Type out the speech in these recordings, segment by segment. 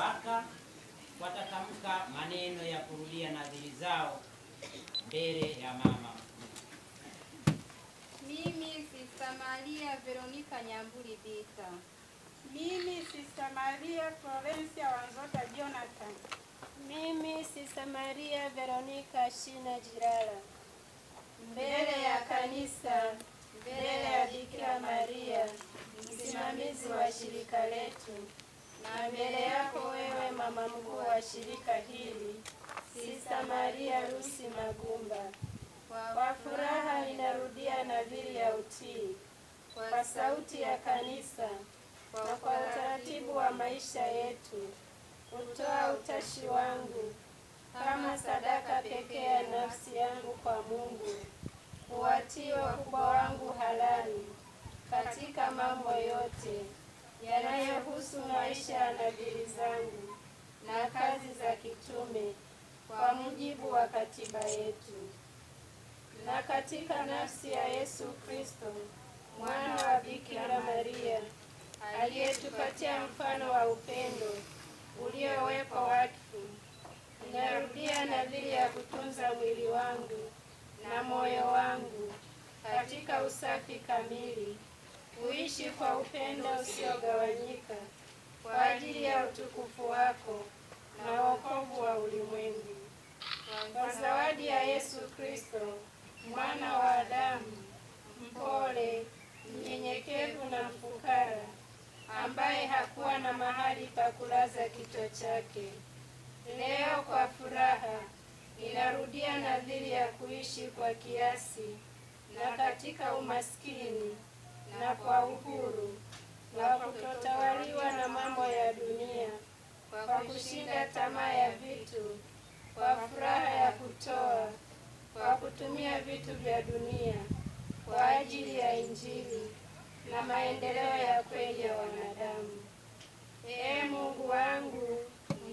waka watatamka maneno ya kurudia nadhiri zao mbele ya mama. Mimi Sister Maria Veronica Nyamburi Bita. Mimi Sister Maria Florencia Wanzota Jonathan. Mimi Sister Maria Veronica Shina Jirala. Mbele ya kanisa, mbele ya Bikira Maria, msimamizi wa shirika letu, na mbele yako wewe mama mkuu wa shirika hili, Sister Maria Lucy Magumba, kwa furaha ninarudia nadhiri ya utii kwa sauti ya kanisa na kwa utaratibu wa maisha yetu, kutoa utashi wangu kama sadaka pekee ya nafsi yangu kwa Mungu, kuwatii wakubwa wangu halali katika mambo yote yanayohusu maisha ya nadhiri zangu na kazi za kitume kwa mujibu wa katiba yetu, na katika nafsi ya Yesu Kristo mwana wa Bikira Maria aliyetupatia mfano wa upendo uliowekwa wakfu, ninarudia nadhiri ya kutunza mwili wangu na moyo wangu katika usafi kamili, kuishi kwa upendo usiogawanyika kwa ajili ya utukufu wako na wokovu wa ulimwengu. Kwa zawadi ya Yesu Kristo mwana wa Adamu, mpole, mnyenyekevu na mfukara, ambaye hakuwa na mahali pa kulaza kichwa chake, leo kwa furaha ninarudia nadhiri ya kuishi kwa kiasi na katika umaskini na kwa uhuru, na kutotawaliwa na mambo ya dunia, kwa kushinda tamaa ya vitu, kwa furaha ya kutoa, kwa kutumia vitu vya dunia kwa ajili ya Injili na maendeleo ya kweli ya wanadamu. Ee Mungu wangu,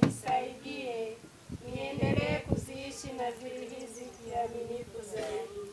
nisaidie niendelee kuziishi nadhiri hizi kiaminifu zaidi.